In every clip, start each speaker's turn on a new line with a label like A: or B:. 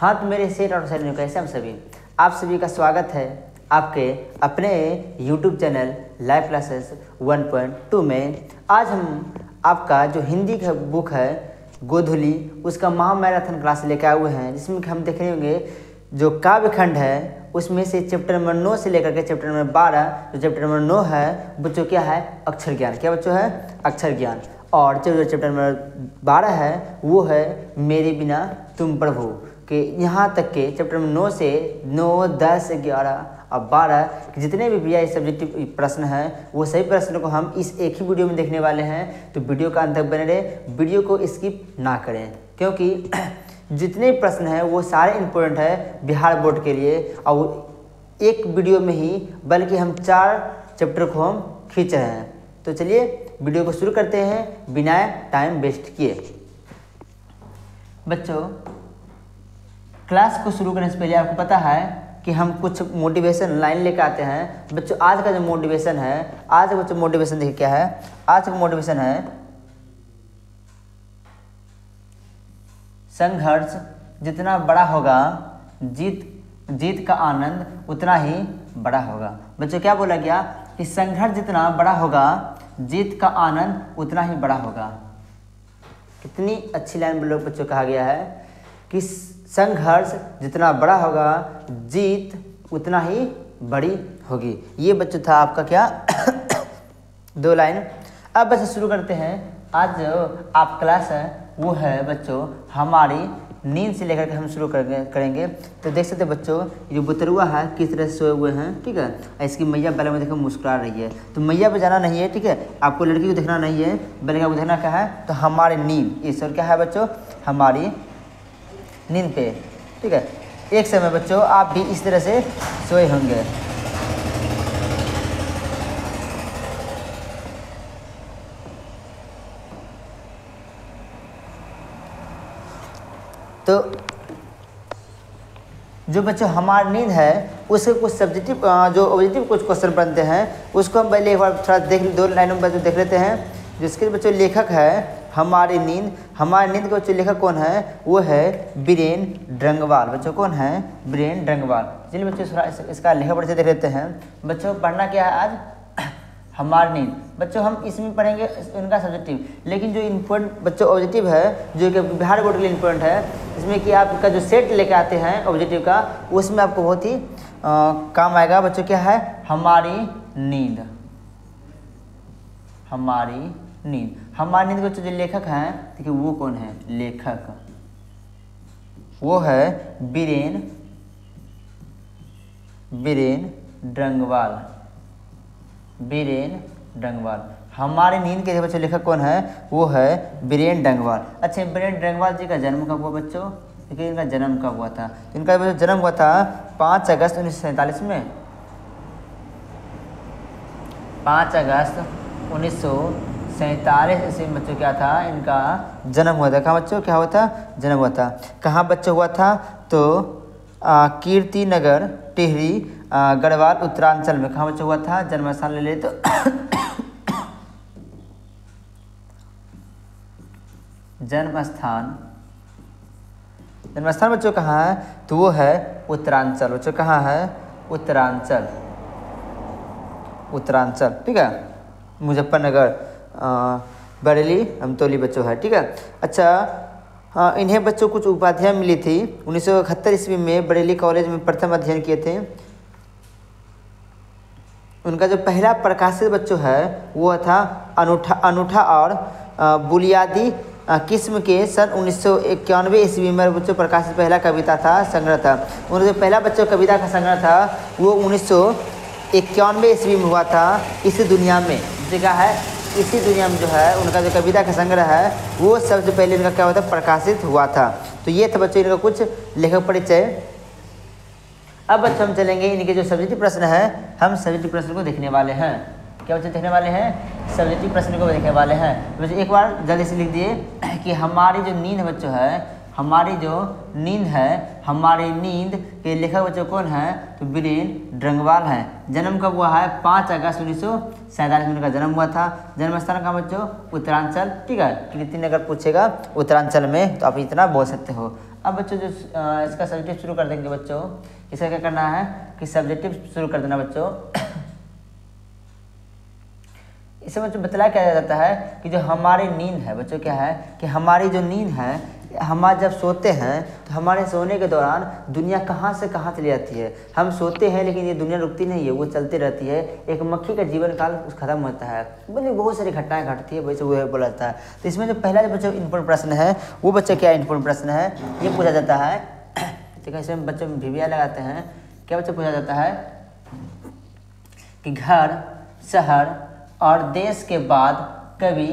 A: हाँ तो मेरे सेठ और सैलियों कैसे हम सभी आप सभी का स्वागत है आपके अपने YouTube चैनल लाइव क्लासेस 1.2 में। आज हम आपका जो हिंदी का बुक है गोधुली उसका महामैराथन क्लास लेकर आए हुए हैं, जिसमें हम देख रहे होंगे जो काव्य खंड है उसमें से चैप्टर नंबर 9 से लेकर के चैप्टर नंबर 12। जो चैप्टर नंबर 9 है बच्चों क्या है अक्षर ज्ञान। क्या बच्चों है अक्षर ज्ञान। और जो चैप्टर नंबर 12 है वो है मेरे बिना तुम प्रभु के। यहाँ तक के चैप्टर नंबर 9 से 9, 10, 11 और 12 जितने भी भैया सब्जेक्टिव प्रश्न हैं वो सभी प्रश्नों को हम इस एक ही वीडियो में देखने वाले हैं। तो वीडियो का अंत तक बने रहे, वीडियो को स्किप ना करें, क्योंकि जितने प्रश्न हैं वो सारे इम्पोर्टेंट है बिहार बोर्ड के लिए। और एक वीडियो में ही बल्कि हम 4 चैप्टर को हम खींच रहे हैं। तो चलिए वीडियो को शुरू करते हैं बिना टाइम वेस्ट किए। बच्चों क्लास को शुरू करने से पहले आपको पता है कि हम कुछ मोटिवेशन लाइन लेकर आते हैं। बच्चों आज का जो मोटिवेशन है, आज का बच्चों मोटिवेशन देखिए क्या है। आज का मोटिवेशन है संघर्ष जितना बड़ा होगा जीत का आनंद उतना ही बड़ा होगा। बच्चों क्या बोला गया कि संघर्ष जितना बड़ा होगा जीत का आनंद उतना ही बड़ा होगा। कितनी अच्छी लाइन बच्चों कहा गया है कि संघर्ष जितना बड़ा होगा जीत उतना ही बड़ी होगी। ये बच्चों था आपका क्या 2 लाइन। अब बच्चों शुरू करते हैं। आज जो आप क्लास है वो है बच्चों हमारी नींद से लेकर के हम शुरू करेंगे। तो देख सकते हैं बच्चों ये बुतरुआ है किस तरह से सोए हुए हैं, ठीक है। इसकी मैया पहले में देखो मुस्कुरा रही है, तो मैया पे जाना नहीं है, ठीक है। आपको लड़की को देखना नहीं है बल्कि आपको देखना क्या है तो हमारी नींद। ईश्वर क्या है बच्चों हमारी नींद पे, ठीक है। एक समय बच्चों आप भी इस तरह से सोए होंगे। तो जो बच्चों हमारी नींद है उसके कुछ सब्जेक्टिव जो ऑब्जेक्टिव कुछ क्वेश्चन बनते हैं उसको हम पहले एक बार थोड़ा 2 लाइनों में देख लेते हैं। जिसके बच्चों लेखक है हमारी नींद के बच्चों लेखक कौन है वो है बीरेन ड्रंगवाल। बच्चों कौन है बीरेन ड्रंगवाल। चलिए बच्चों थोड़ा इसका लेखक परिचय देख लेते हैं। बच्चों पढ़ना क्या है आज हमारी नींद। बच्चों हम इसमें पढ़ेंगे इनका सब्जेक्टिव, लेकिन जो इम्पोर्टेंट बच्चों ऑब्जेक्टिव है जो कि बिहार बोर्ड के लिए इम्पोर्टेंट है, इसमें कि आपका जो सेट लेके आते हैं ऑब्जेक्टिव का उसमें आपको बहुत ही काम आएगा। बच्चों क्या है हमारी नींद हमारी नींद के बच्चों जो लेखक हैं देखिए वो कौन है लेखक, वो है बीरेन ड्रंगवाल। हमारी नींद के बच्चों लेखक कौन है वो है बीरेन ड्रंगवाल। अच्छा बीरेन ड्रंगवाल जी का जन्म कब हुआ बच्चों? देखिए इनका जन्म कब हुआ था। इनका जन्म हुआ था 5 अगस्त 1947 में। 5 अगस्त 1947 ईस्वी में बच्चों क्या था इनका जन्म हुआ था। कहाँ बच्चों क्या हुआ था जन्म हुआ था। कहाँ बच्चों हुआ था तो कीर्ति नगर टिहरी गढ़वाल उत्तरांचल में। कहाँ बच्चों हुआ था जन्म स्थान ले ले तो जन्म स्थान बच्चों कहाँ है तो वो है उत्तरांचल। बच्चों कहाँ है उत्तरांचल, ठीक है। मुजफ्फरनगर बरेली अमतौली बच्चों है, ठीक है। अच्छा इन्हें बच्चों कुछ उपाधियाँ मिली थी। 1971 ईस्वी में बरेली कॉलेज में प्रथम अध्ययन किए थे। उनका जो पहला प्रकाशित बच्चों है वो था अनूठा और बुनियादी किस्म के सन 1991 ईस्वी में बच्चों प्रकाशित पहला कविता था संग्रह था। उनका जो पहला बच्चों कविता का संग्रह था वो 1991 ईस्वी में हुआ था। इसी दुनिया में जगह है इसी दुनिया में जो है उनका जो कविता का संग्रह है वो सबसे पहले इनका क्या हुआ था प्रकाशित हुआ था। तो ये था बच्चों इनका कुछ लेखक परिचय। अब बच्चों हम चलेंगे इनके जो सब्जेक्टिव प्रश्न है हम सब्जेक्टिव प्रश्न को देखने वाले हैं। क्या बच्चे देखने वाले हैं सब्जेक्टिव प्रश्न को देखने वाले हैं। बच्चों एक बार जल्दी से लिख दिए कि हमारी जो नींद बच्चों है हमारी नींद के लेखक बच्चों कौन है तो बीरेन ड्रंगवाल है। जन्म कब हुआ है 5 अगस्त 1947 में उनका जन्म हुआ था। जन्म स्थान का बच्चों उत्तरांचल, ठीक है। कीर्ति नगर पूछेगा उत्तरांचल में तो आप इतना बोल सकते हो। अब बच्चों जो इसका सब्जेक्टिव शुरू कर देंगे बच्चों। इसका क्या करना है कि सब्जेक्टिव शुरू कर देना बच्चों। इसे बच्चों बतलाया क्या जाता है कि जो हमारी नींद है बच्चों, क्या है कि हमारी जो नींद है, हम जब सोते हैं तो हमारे सोने के दौरान दुनिया कहाँ से कहाँ चली जाती है। हम सोते हैं लेकिन ये दुनिया रुकती नहीं है, वो चलती रहती है। एक मक्खी का जीवन काल खत्म होता है, बोलिए बहुत सारी घटनाएं घटती है, वैसे वो बोला जाता है। तो इसमें जो पहला जो बच्चों इम्पोर्टेंट प्रश्न है वो बच्चों क्या इम्पोर्टेंट प्रश्न है, ये पूछा जाता है। ठीक है, इसमें बच्चों भिविया लगाते हैं। क्या बच्चों पूछा जाता है कि घर, शहर और देश के बाद कवि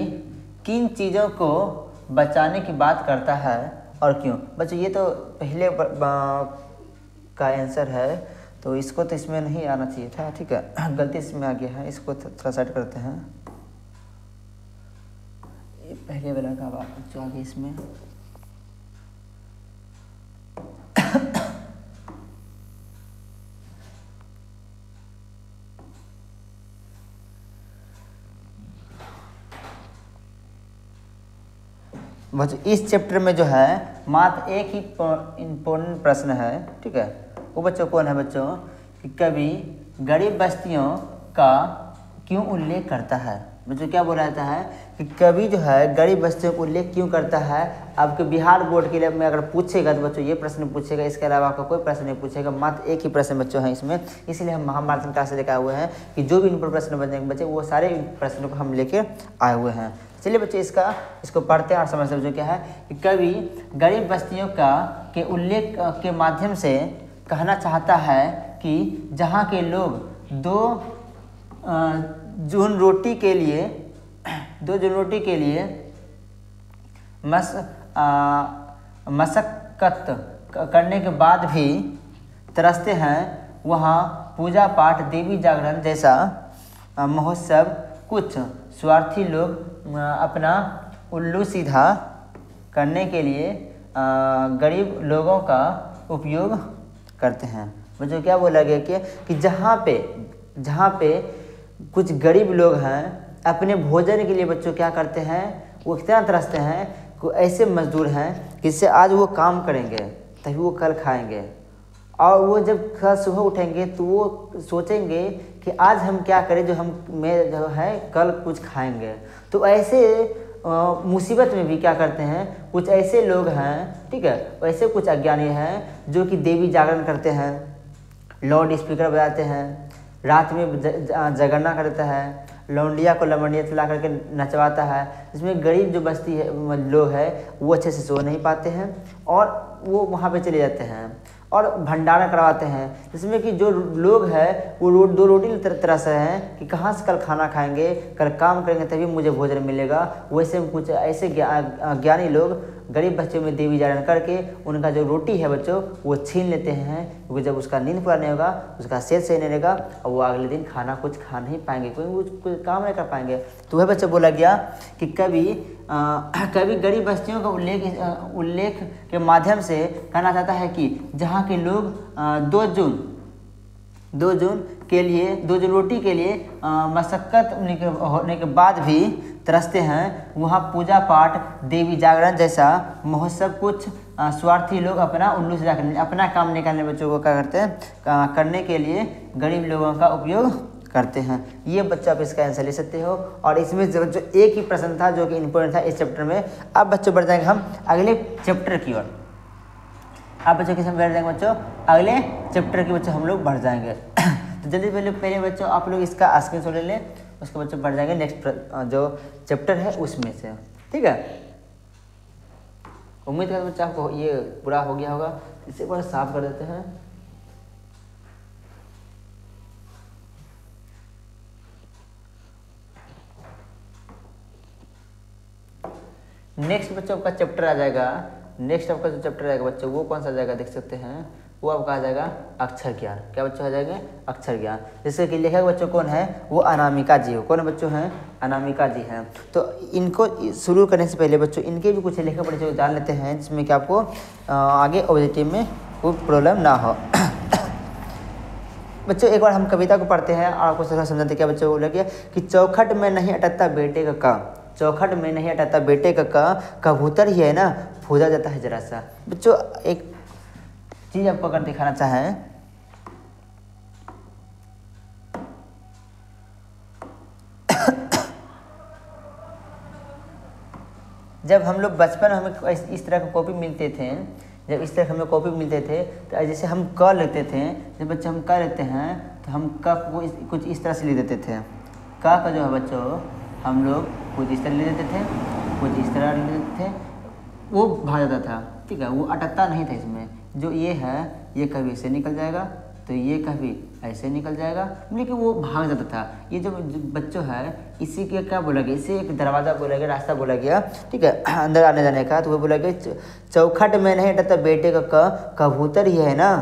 A: किन चीज़ों को बचाने की बात करता है और क्यों। बच्चों ये तो पहले का आंसर है, तो इसको तो इसमें नहीं आना चाहिए था। ठीक है, गलती इसमें आ गया है, इसको थोड़ा सेट करते हैं। ये पहले वाला का बात जो आ गया इसमें। बच्चों इस चैप्टर में जो है मात्र एक ही इम्पोर्टेंट प्रश्न है। ठीक है, वो बच्चों कौन है बच्चों कि कवि गरीब बस्तियों का क्यों उल्लेख करता है। बच्चों क्या बोला जाता है कि कवि जो है गरीब बस्तियों का उल्लेख क्यों करता है। आपके बिहार बोर्ड के लिए में अगर पूछेगा तो बच्चों ये प्रश्न पूछेगा, इसके अलावा आपका कोई प्रश्न नहीं पूछेगा। मात्र एक ही प्रश्न बच्चों है इसमें, इसलिए हम महाभारत क्लास से लेकर आए हुए हैं कि जो भी इन पर प्रश्न बनेंगे बच्चे वो सारे प्रश्नों को हम लेके आए हुए हैं। चलिए बच्चे इसको पढ़ते हैं और समझते हैं। जो क्या है कि कवि गरीब बस्तियों के उल्लेख के माध्यम से कहना चाहता है कि जहाँ के लोग दो जून रोटी के लिए मशक्कत करने के बाद भी तरसते हैं, वहाँ पूजा पाठ, देवी जागरण जैसा महोत्सव कुछ स्वार्थी लोग अपना उल्लू सीधा करने के लिए गरीब लोगों का उपयोग करते हैं। मुझे क्या बोला गया कि जहाँ पे कुछ गरीब लोग हैं अपने भोजन के लिए बच्चों क्या करते हैं, वो इतना तरसते हैं कि ऐसे मजदूर हैं कि इससे आज वो काम करेंगे तभी वो कल खाएंगे, और वो जब कल सुबह उठेंगे तो वो सोचेंगे कि आज हम क्या करें जो है कल कुछ खाएंगे। तो ऐसे मुसीबत में भी क्या करते हैं, कुछ ऐसे लोग हैं, ठीक है, वैसे कुछ अज्ञानी हैं जो कि देवी जागरण करते हैं, लाउड स्पीकर बजाते हैं, रात में जागरणा करता है, लौंडिया को लमंडिया चला करके नचवाता है, जिसमें गरीब जो बस्ती है लोग हैं वो अच्छे से सो नहीं पाते हैं और वो वहाँ पे चले जाते हैं और भंडारा करवाते हैं, जिसमें कि जो लोग हैं वो दो रोटी तरह से हैं कि कहाँ से कल खाना खाएंगे, कल काम करेंगे तभी मुझे भोजन मिलेगा। वैसे कुछ ऐसे ज्ञानी लोग गरीब बच्चों में देवी जागरण करके उनका जो रोटी है बच्चों वो छीन लेते हैं, क्योंकि जब उसका नींद पूरा नहीं होगा, उसका सेहत सही नहीं रहेगा और वो अगले दिन खाना कुछ खा नहीं पाएंगे, क्योंकि वो कुछ काम नहीं कर पाएंगे। तो वह बच्चा बोला गया कि कवि गरीब बस्तियों का उल्लेख के माध्यम से कहना चाहता है कि जहाँ के लोग 2 जून रोटी के लिए मशक्कत होने के बाद भी तरसते हैं, वहाँ पूजा पाठ, देवी जागरण जैसा महोत्सव कुछ स्वार्थी लोग अपना उल्लू से जाकर अपना काम निकालने बच्चों को क्या करते हैं करने के लिए गरीब लोगों का उपयोग करते हैं। ये बच्चा आप इसका आंसर ले सकते हो। और इसमें जो एक ही प्रश्न था जो कि इम्पोर्टेंट था इस चैप्टर में। अब बच्चों बढ़ जाएंगे हम अगले चैप्टर की ओर। आप बच्चों किस में बैठ जाएंगे बच्चों, अगले चैप्टर के बच्चों हम लोग बढ़ जाएंगे। तो जल्दी पहले बच्चों आप लोग इसका स्क्रीनशॉट ले लें, उसके बच्चों बढ़ जाएंगे नेक्स्ट जो चैप्टर है उसमें से। ठीक है, उम्मीद करते बच्चा आपको ये पूरा हो गया होगा। इसे थोड़ा साफ कर देते हैं। नेक्स्ट बच्चों आपका चैप्टर आ जाएगा। नेक्स्ट आपका जो चैप्टर आएगा बच्चों वो कौन सा जाएगा देख सकते हैं, वो आपका आ जाएगा अक्षर ज्ञान। क्या बच्चों आ जाएगा अक्षर ज्ञान, जिसके कि लेखक बच्चों कौन है, वो अनामिका जी हो। कौन बच्चों हैं, अनामिका जी हैं। तो इनको शुरू करने से पहले बच्चों इनके भी कुछ लेखक परिचय जान लेते हैं, जिसमें कि आपको आगे ऑब्जेक्टिव में कोई प्रॉब्लम ना हो। बच्चों एक बार हम कविता को पढ़ते हैं और आपको थोड़ा समझाते। क्या बच्चों बोला गया कि चौखट में नहीं अटकता बेटे का काम, चौखट में नहीं अटाता बेटे का कबूतर ही है ना फूदा जाता है जरा सा। बच्चों एक चीज़ आपको अगर दिखाना चाहें, जब हम लोग बचपन हमें इस तरह का कॉपी मिलते थे, जब इस तरह हमें कॉपी मिलते थे तो जैसे हम क लिखते थे, जब बच्चे हम क लिखते हैं तो हम क को कुछ इस तरह से लिख देते थे। क का जो है बच्चों हम लोग कुछ इस तरह लिख देते थे, कुछ इस तरह लिख देते थे, वो भाग जाता था, ठीक है, वो अटकता नहीं था। इसमें जो ये है ये कभी ऐसे निकल जाएगा तो ये कभी ऐसे निकल जाएगा, लेकिन वो भाग जाता था। ये जो बच्चों है इसी के क्या बोला गया, इसे एक दरवाज़ा बोला गया, रास्ता बोला गया, ठीक है, अंदर आने जाने का। तो वो बोला गया चौखट में नहीं अटकता बेटे का कबूतर ही है ना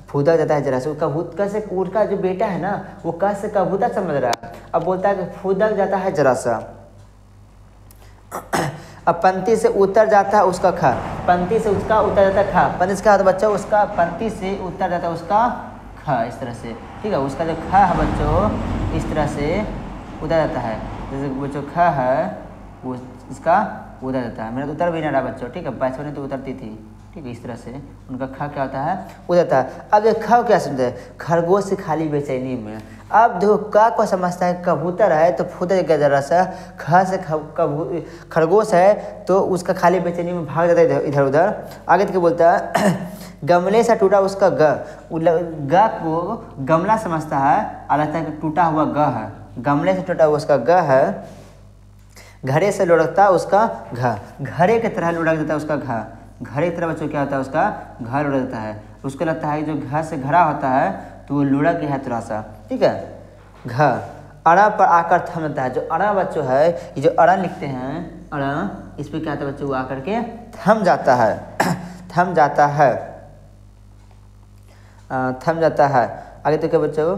A: फूदा जाता है जरा से। कबूतर से उसका जो बेटा है ना वो क से कबूतर समझ रहा है, अब बोलता है कि फूदा जाता है जरा सा। अब पंक्ति से उतर जाता है उसका ख, पंक्ति से उसका उतर जाता है ख, पंक्ति से क्या होता है बच्चों उसका पंक्ति से उतर जाता है उसका ख, इस तरह से, ठीक है। उसका जो ख है बच्चों इस तरह से उतर जाता है, जैसे बच्चों ख है वो इसका उतर जाता है। मेरा तो उतर भी नहीं रहा बच्चों, ठीक है, बचपन में तो उतरती थी, ठीक है, इस तरह से उनका ख क्या होता है उतरता है। अब ये ख क्या समझते हैं, खरगोश से खाली बेचैनी में। अब देखो क को समझता है कबूतर है तो फूदा गया जरा सा, ख से खरगोश है तो उसका खाली बेचैनी में भाग जाता है इधर उधर। आगे तक बोलता है गमले से टूटा उसका ग को गमला समझता है, अलग तरह टूटा हुआ ग है, गमले से टूटा हुआ उसका ग है। घड़े से लुढ़कता उसका घ, घड़े की तरह लुढ़क जाता है उसका घ, घड़े की तरह बच्चों क्या होता है उसका घर लुढ़क जाता है। उसको लगता है जो घर से घड़ा होता है तो वो लुढ़क गया है थोड़ा सा, ठीक है। घ अड़ा पर आकर थम जाता है, जो अड़ा बच्चों है ये जो अड़ा लिखते हैं अड़ा, इस पर क्या होता है बच्चों वो आकर के थम जाता है, थम जाता है, थम जाता है। आगे तो क्या बच्चों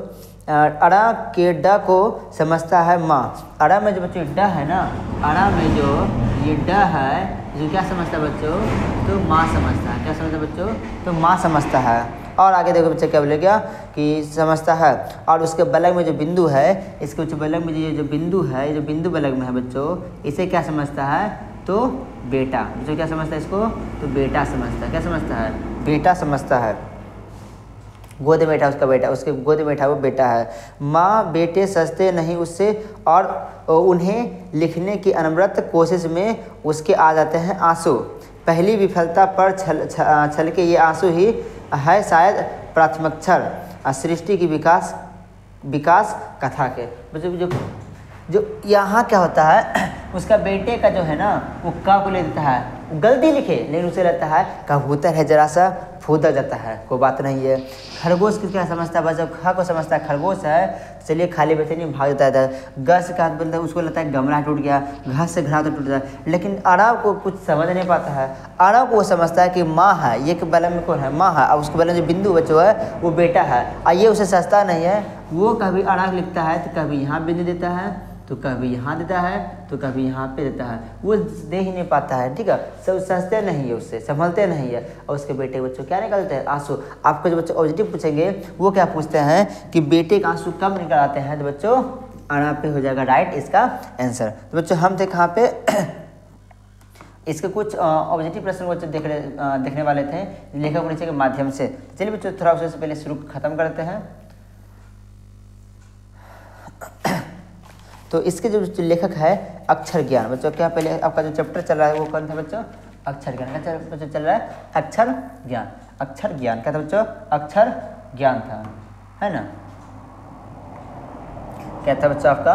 A: अड़ा के ड को समझता है माँ। अड़ा में जो बच्चों ड है ना, अड़ा में जो ये ड है जो क्या समझता है बच्चों तो माँ समझता है, क्या समझता है बच्चों तो माँ समझता है। और आगे देखो बच्चे क्या बोलेगा कि समझता है। और उसके बलग में जो बिंदु है, इसके बलग में ये जो बिंदु है, ये जो बिंदु बलग में है बच्चों इसे क्या समझता है तो बेटा। बच्चों क्या समझता है इसको तो बेटा समझता है, क्या समझता है बेटा समझता है। गोद में बैठा उसका बेटा, उसके गोद में बैठा वो बेटा है। माँ बेटे सजते नहीं उससे और उन्हें लिखने की अनवरत कोशिश में उसके आ जाते हैं आंसू। पहली विफलता पर छल के ये आंसू ही है शायद प्राथमिक्षर सृष्टि की विकास कथा के। जो जो यहाँ क्या होता है उसका बेटे का जो है ना वो का को ले देता है, गलती लिखे लेकिन उसे लगता है कबूतर है जरा सा फूदा जाता है, कोई बात नहीं है। खरगोश को क्या समझता है बस, जब ख को समझता है खरगोश है चलिए खाली बेचैनी में भाग जाता है। ग से क्या बोलता है उसको लगता है गमला टूट गया, घ से घड़ा तो टूट जाता है, लेकिन अड़ाव को कुछ समझ नहीं पाता है। अड़ाव को वो समझता है कि माँ है, ये के बलम में कौन है माँ है, और उसके बलम जो बिंदु बच्चों है वो बेटा है, और ये उसे सस्ता नहीं है। वो कभी अड़ाव लिखता है तो कभी यहाँ बिंदु देता है तो कभी यहाँ देता है तो कभी यहाँ पे देता है, वो दे ही नहीं पाता है, ठीक है। सब समझते नहीं है, उससे संभलते नहीं है, और उसके बेटे बच्चों क्या निकलते हैं आंसू। आपको जो बच्चों ऑब्जेक्टिव पूछेंगे वो क्या पूछते हैं कि बेटे का आंसू कब निकल आते हैं, तो बच्चों अड़ा पे हो जाएगा राइट इसका आंसर। तो बच्चों हम थे कहाँ पे इसके कुछ ऑब्जेक्टिव प्रश्न बच्चों देखने वाले थे लेखक परिचय के माध्यम से। चलिए बच्चों थोड़ा उससे पहले शुरू खत्म करते हैं। तो इसके जो लेखक है अक्षर ज्ञान। बच्चों क्या पहले आपका जो चैप्टर चल रहा है वो कौन था बच्चों अक्षर ज्ञान का बच्चों चल रहा है अक्षर ज्ञान। अक्षर ज्ञान क्या था बच्चों अक्षर ज्ञान था, है ना। क्या था बच्चों आपका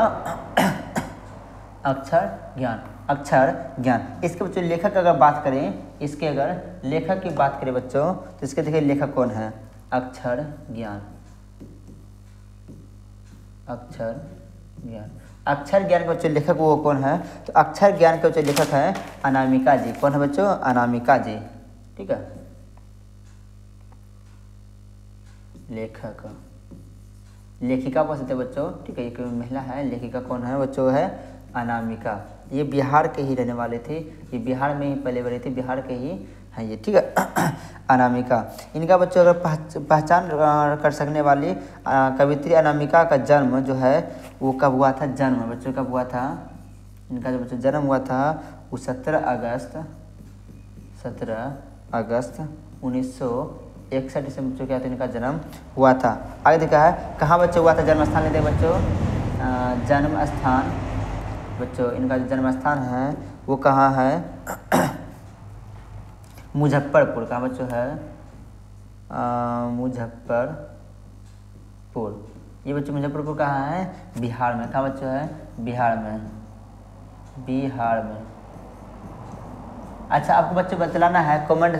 A: अक्षर ज्ञान, अक्षर ज्ञान। इसके बच्चों लेखक अगर बात करें, इसके अगर लेखक की बात करें बच्चों तो इसके देखिए लेखक कौन है अक्षर ज्ञान, अक्षर ज्ञान। अक्षर ज्ञान के बच्चों लेखक वो कौन है तो अक्षर ज्ञान के बच्चों लेखक है अनामिका जी। कौन है बच्चों अनामिका जी, ठीक है। लेखक लेखिका बोल सकते बच्चों, ठीक है, एक महिला है लेखिका कौन है बच्चों है अनामिका। ये बिहार के ही रहने वाले थे, ये बिहार में ही पले बड़े थे, बिहार के ही हैं ये, ठीक है। अनामिका इनका बच्चों अगर पहचान कर सकने वाली कवित्री अनामिका का जन्म जो है वो कब हुआ था, जन्म बच्चों कब हुआ था इनका जो बच्चों जन्म हुआ था वो 17 अगस्त 1961 ईस्वी में बच्चों क्या था इनका जन्म हुआ था। आगे देखा है कहाँ बच्चों हुआ था, जन्म स्थान लेते हैं बच्चों, जन्म स्थान बच्चों इनका जो जन्म स्थान है वो कहाँ है, मुजफ्फरपुर। कहाँ बच्चों है, मुजफ्फरपुर। ये बच्चों मुजफ्फरपुर कहाँ है, बिहार में। कहाँ बच्चों है, बिहार में। अच्छा आपको बच्चों बतलाना है, कमेंट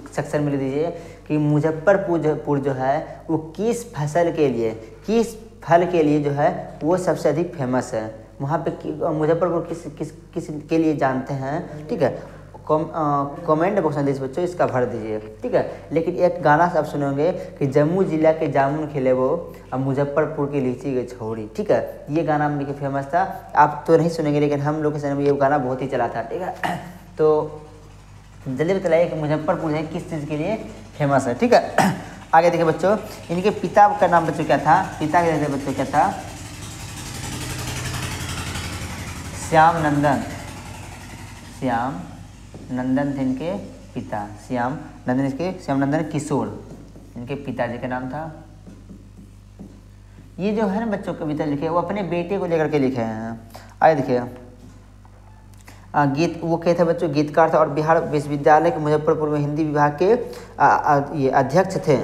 A: सेक्शन में लिख दीजिए कि मुजफ्फरपुर जो है वो किस फल के लिए जो है वो सबसे अधिक फेमस है। वहाँ पे मुजफ्फरपुर किस के लिए जानते हैं, ठीक है। कमेंट बॉक्स में बच्चों इसका भर दीजिए, ठीक है। लेकिन एक गाना से आप सुनेंगे कि जम्मू जिला के जामुन खिले वो, अब मुजफ्फरपुर की लीची गई छोड़ी, ठीक है। ये गाना देखिए फेमस था, आप तो नहीं सुनेंगे लेकिन हम लोग के समय में ये गाना बहुत ही चला था, ठीक है। तो जल्दी बताइए कि मुजफ्फरपुर है किस चीज़ के लिए फेमस है, ठीक है। आगे देखिए बच्चों, इनके पिता का नाम बच्चों क्या था, पिता के बच्चों क्या था, श्याम नंदन थे इनके पिता, श्याम नंदन किशोर इनके पिताजी का नाम था। ये जो है ना बच्चों कविता लिखे वो अपने बेटे को लेकर के लिखे हैं। आगे देखिए गीत, वो क्या थे बच्चों, गीतकार था और बिहार विश्वविद्यालय के मुजफ्फरपुर में हिंदी विभाग के ये अध्यक्ष थे।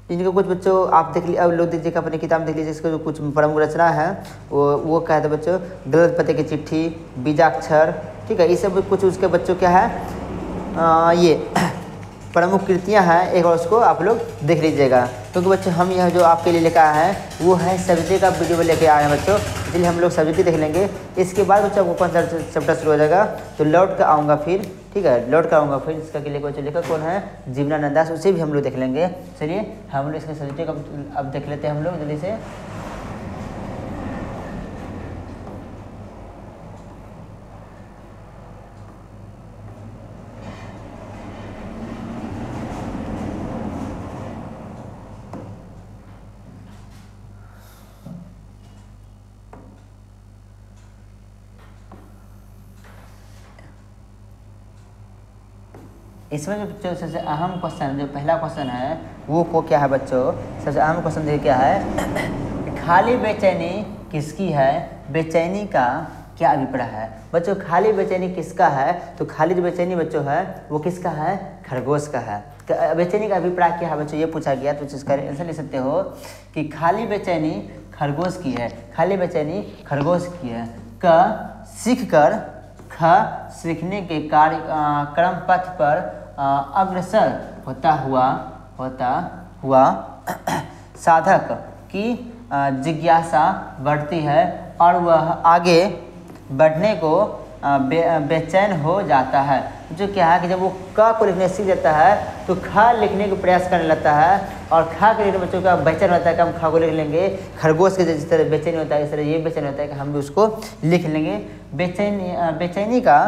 A: इनके कुछ बच्चों आप देख लीजिए, अब लोग देखिए अपनी किताब देख लीजिए, इसका जो कुछ प्रमुख रचना है वो क्या है बच्चों, गलत पते की चिट्ठी, बीजाक्षर, ठीक है। ये सब कुछ उसके बच्चों क्या है ये प्रमुख कृतियाँ हैं, एक बार उसको आप लोग देख लीजिएगा। क्योंकि बच्चों हम यह जो आपके लिए लेकर आए हैं वो है सब्जेक्ट का वीडियो लेके आए हैं बच्चों, इसलिए हम लोग सब्जेक्ट देख लेंगे। इसके बाद बच्चों आपको 5 चैप्टर शुरू हो जाएगा, तो लौट कर आऊँगा फिर, ठीक है, लौट कर आऊँगा फिर। इसका के लिए बच्चों लेकर कौन है, जीवनानंद दास, उसे भी हम लोग देख लेंगे। चलिए हम लोग इसके सब्जेक्ट का अब देख लेते हैं हम लोग जल्दी से। इसमें जो बच्चों सबसे अहम क्वेश्चन, जो पहला क्वेश्चन है वो को क्या है बच्चों, सबसे अहम क्वेश्चन देखिए क्या है, खाली बेचैनी किसकी है, बेचैनी का क्या अभिप्राय है। बच्चों खाली बेचैनी किसका है, तो खाली जो बेचैनी बच्चों है वो किसका है, खरगोश का है। बेचैनी का अभिप्राय क्या है बच्चों ये पूछा गया, तो इसका आंसर लिख सकते हो कि खाली बेचैनी खरगोश की है, खाली बेचैनी खरगोश की है। क सीख कर, ख सीखने के क्रम पथ पर अग्रसर होता हुआ साधक की जिज्ञासा बढ़ती है और वह आगे बढ़ने को बेचैन हो जाता है। जो क्या है कि जब वो क को लिखने सीख जाता है तो ख लिखने का प्रयास करने लगता है, और ख के लिखने बच्चों का बेचैन होता है कि हम ख को लिख लेंगे। खरगोश के जिस तरह बेचैनी होता है इस तरह ये बेचैन होता है कि हम भी उसको लिख लेंगे। बेचैनी का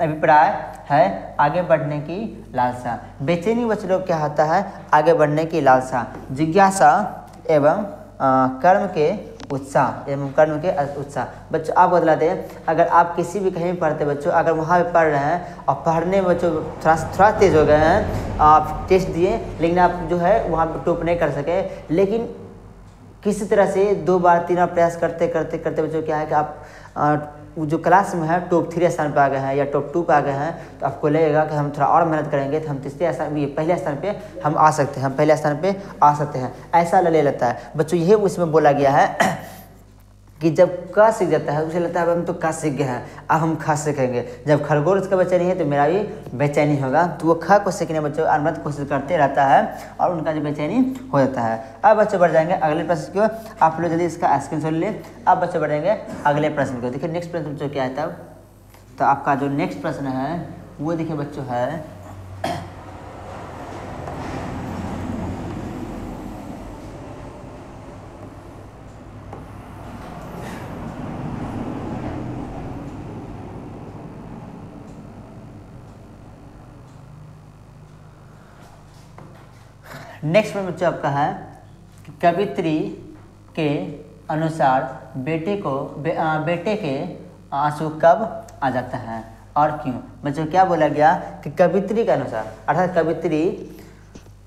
A: अभिप्राय है आगे बढ़ने की लालसा। बेचैनी बच्चों लोग क्या होता है, आगे बढ़ने की लालसा, जिज्ञासा एवं कर्म के उत्साह। बच्चों आप बतला दें, अगर आप किसी भी कहीं पढ़ते बच्चों, अगर वहाँ पे पढ़ रहे हैं और पढ़ने में बच्चों थोड़ा तेज़ हो गए हैं, आप टेस्ट दिए लेकिन आप जो है वहाँ पे टॉप नहीं कर सके, लेकिन किसी तरह से 2 बार 3 बार प्रयास करते बच्चों क्या है कि आप जो क्लास में है टॉप 3 स्थान पे आ गए हैं या टॉप 2 पे आ गए हैं, तो आपको लगेगा कि हम थोड़ा और मेहनत करेंगे तो हम तीसरे स्थान, ये पहले स्थान पे हम आ सकते हैं, पहले स्थान पे आ सकते हैं, ऐसा ले लेता है बच्चों। यही उसमें बोला गया है कि जब क सीख जाता है उसे लगता है अब हम तो क सीख गए हैं, अब हम ख सीखेंगे। जब खरगोश का बेचैनी है तो मेरा भी बेचैनी होगा, तो वो ख को सीखने बच्चों अनवरत कोशिश करते रहता है और उनका जो बेचैनी हो जाता है। अब बच्चे बढ़ जाएंगे अगले प्रश्न को, आप लोग जल्दी इसका स्क्रीनशॉट ले। अब बच्चे बढ़ जाएंगे अगले प्रश्न को। देखिए नेक्स्ट प्रश्न बच्चों क्या है तब, तो आपका जो नेक्स्ट प्रश्न है वो देखिए बच्चों है नेक्स्ट में बच्चों आपका है कि कवित्री के अनुसार बेटे के आंसू कब आ जाता है और क्यों? बच्चों क्या बोला गया कि कवित्री के अनुसार, अर्थात कवित्री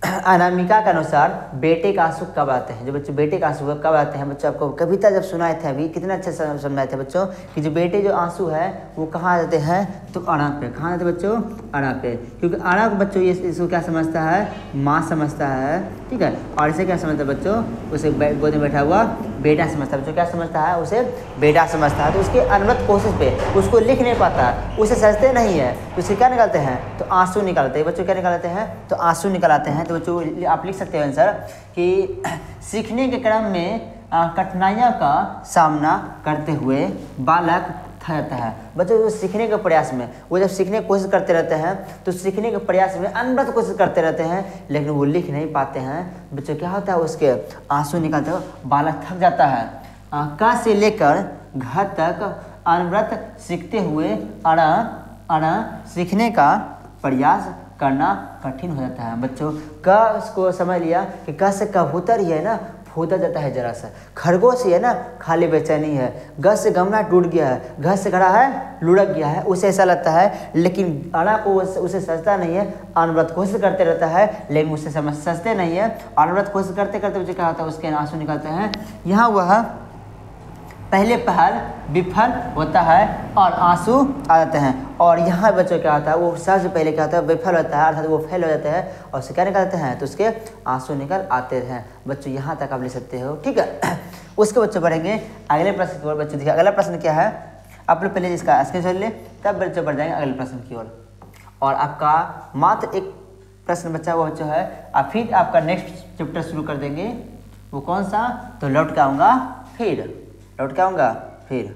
A: अनामिका के अनुसार बेटे का आंसू कब आते हैं। जो बच्चों बेटे का आंसू कब आते हैं, बच्चों आपको कविता जब सुनाए थे अभी कितना अच्छा समझाए थे बच्चों कि जो बेटे जो आंसू है वो कहाँ आ जाते हैं, तो अड़ा पे। कहाँ जाते बच्चों? अड़ा पे, क्योंकि अड़ा को बच्चों ये इसको क्या समझता है, माँ समझता है, ठीक है। और इसे क्या समझता है बच्चों, उसे गोद में बैठा हुआ बेटा समझता है। बच्चों क्या समझता है, उसे बेटा समझता है। तो उसकी अनवरत कोशिश पे उसको लिख नहीं पाता है, उसे सजते नहीं है, तो उसे क्या निकालते हैं, तो आंसू निकालते हैं। बच्चों क्या निकालते हैं, तो आंसू निकालते हैं। तो बच्चों आप लिख सकते हैं आंसर कि सीखने के क्रम में कठिनाइयों का सामना करते हुए बालक थक जाता है। बच्चों जो सीखने के प्रयास में, वो जब सीखने की कोशिश करते रहते हैं तो सीखने के प्रयास में अनवरत कोशिश करते रहते हैं, लेकिन वो लिख नहीं पाते हैं। बच्चों क्या होता है, उसके आंसू निकलते हुए बालक थक जाता है। क से लेकर घ तक अनवरत सीखते हुए अड़ा सीखने का प्रयास करना कठिन हो जाता है। बच्चों क को समझ लिया कि क से कबूतर ही है ना, फूदा जाता है जरा सा। खरगोश ही है ना, खाली बेचैनी है। ग से गमला टूट गया है, घ से खड़ा है लुढ़क गया है, उसे ऐसा लगता है, लेकिन अड़ा को उसे सजता नहीं है, अनवरत कोशिश करते रहता है, लेकिन उसे सजते नहीं है। अनवरत कोशिश करते करते बच्चे क्या होता है, उसके आंसू निकलते हैं। यहाँ वह पहले पहल विफल होता है और आंसू आ जाते हैं। और यहाँ बच्चों क्या होता है, वो सबसे पहले क्या होता है, विफल होता है, अर्थात वो फेल हो जाता है और उसे क्या निकलते हैं, तो उसके आंसू निकल आते हैं। बच्चों यहाँ तक आप ले सकते हो, ठीक है। उसके बच्चों बढ़ेंगे अगले प्रश्न की ओर। बच्चों देखिए अगला प्रश्न क्या है, आप लोग पहले इसका स्क्रीनशॉट ले, तब बच्चों बढ़ जाएंगे अगले प्रश्न की ओर। और आपका मात्र एक प्रश्न बच्चा वो बच्चों है, और फिर आपका नेक्स्ट चैप्टर शुरू कर देंगे। वो कौन सा, तो लौट के आऊँगा फिर, लौट के आऊँगा फिर।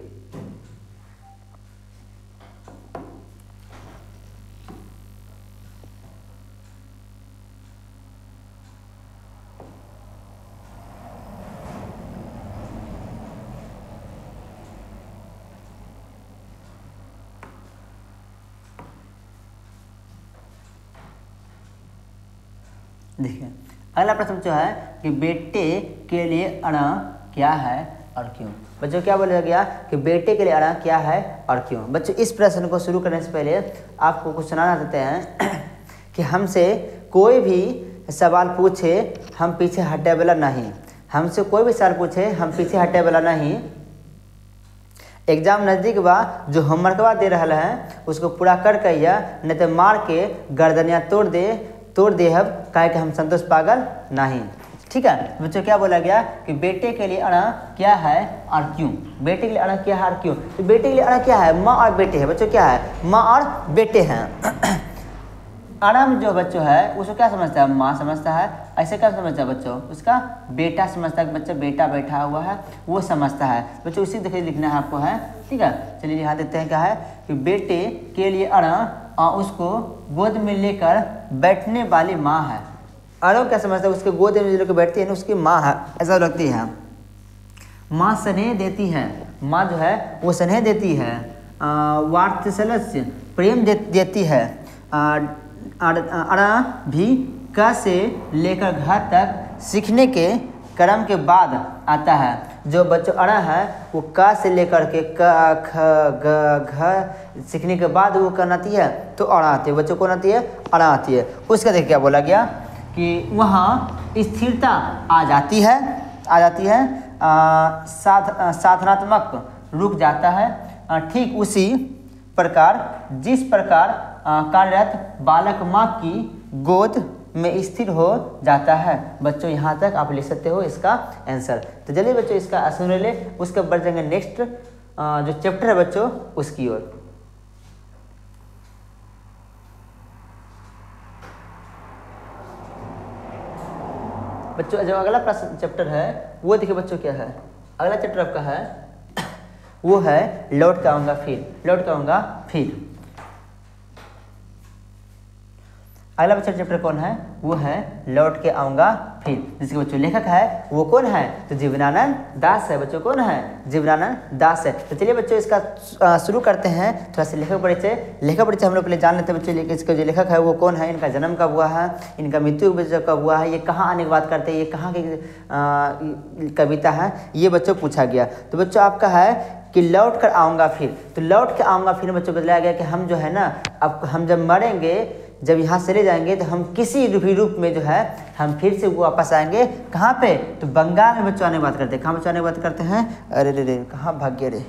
A: देखिए अगला प्रश्न जो है कि बेटे के लिए अड़ा क्या है और क्यों। बच्चों क्या बोला गया कि बेटे के लिए अड़ा क्या है और क्यों। बच्चों इस प्रश्न को शुरू करने से पहले आपको कुछ सुनाना चाहते हैं कि हमसे कोई भी सवाल पूछे हम पीछे हटे वाला नहीं। हमसे कोई भी सवाल पूछे हम पीछे हटे वाला नहीं। एग्जाम नज़दीक बा, जो होमवर्कवा दे रहा है उसको पूरा कर कहिया, नहीं तो मार के गर्दनिया तोड़ दे हब, काहे कि हम संतोष पागल नहीं। ठीक है बच्चों क्या बोला गया कि बेटे के लिए अड़ा क्या है और क्यों। बेटे के लिए अड़ा क्या है और क्यों। तो बेटे के लिए अड़ा क्या है, माँ और बेटे है। बच्चों क्या है, माँ और बेटे हैं। अड़म जो बच्चों है उसको क्या समझता है, माँ समझता है। ऐसे क्या समझता है बच्चों, उसका बेटा समझता है। बच्चा बेटा बैठा हुआ है वो समझता है। बच्चों उसी देखिए लिखना है आपको है, ठीक है। चलिए यहाँ देखते हैं क्या है कि बेटे के लिए अड़ा उसको गोद में लेकर बैठने वाली माँ है। अड़ो क्या समझता है, उसके गोद में लेकर बैठती है ना, उसकी माँ है, ऐसा लगती है। माँ स्नेह देती है, माँ जो है वो स्नेह देती है, वात्सल्य प्रेम देती है। अड़ा भी क से लेकर घ तक सीखने के क्रम के बाद आता है। जो बच्चों अड़ा है वो क से लेकर के क ख ग घ सीखने के बाद वो कौन आती है, तो अड़ा आती है। बच्चों कौन आती है, अड़ा आती है। उसका देखिए क्या बोला गया कि वहाँ स्थिरता आ जाती है, साधनात्मक रुक जाता है। ठीक उसी प्रकार जिस प्रकार कार्यरत बालक माँ की गोद में स्थिर हो जाता है। बच्चों यहाँ तक आप लिख सकते हो इसका आंसर। तो चलिए बच्चों इसका सुन ले, उसके बढ़ जाएंगे नेक्स्ट जो चैप्टर है बच्चों उसकी ओर। बच्चों जो अगला प्रश्न चैप्टर है वो देखिए बच्चों क्या है। अगला चैप्टर आपका है वो है लौट के आऊँगा फिर। अगला बच्चा चैप्टर कौन है, वो है लौट के आऊँगा फिर। जिसके बच्चों लेखक है वो कौन है? तो जीवनानंद दास है बच्चों। कौन है? जीवनानंद दास है। तो चलिए बच्चों इसका शुरू करते हैं थोड़ा सा लेखक परिचय। लेखक परिचय हम लोग पहले जान लेते हैं बच्चों। इसका जो लेखक है वो कौन है, इनका जन्म कब हुआ है, इनका मृत्यु कब हुआ है, ये कहाँ आने की बात करते हैं, ये कहाँ की कविता है, ये बच्चों पूछा गया। तो बच्चों आपका है कि लौट कर आऊँगा फिर। तो लौट कर आऊँगा फिर बच्चों बताया गया कि हम जो है ना, अब हम जब मरेंगे, जब यहाँ से चले जाएंगे तो हम किसी भी रूप में जो है हम फिर से वापस आएंगे। कहाँ पे? तो बंगाल में बच्चों आने की बात करते हैं। कहाँ बच्चों आने की बात करते हैं? अरे रे रे कहाँ भाग गया रे, एक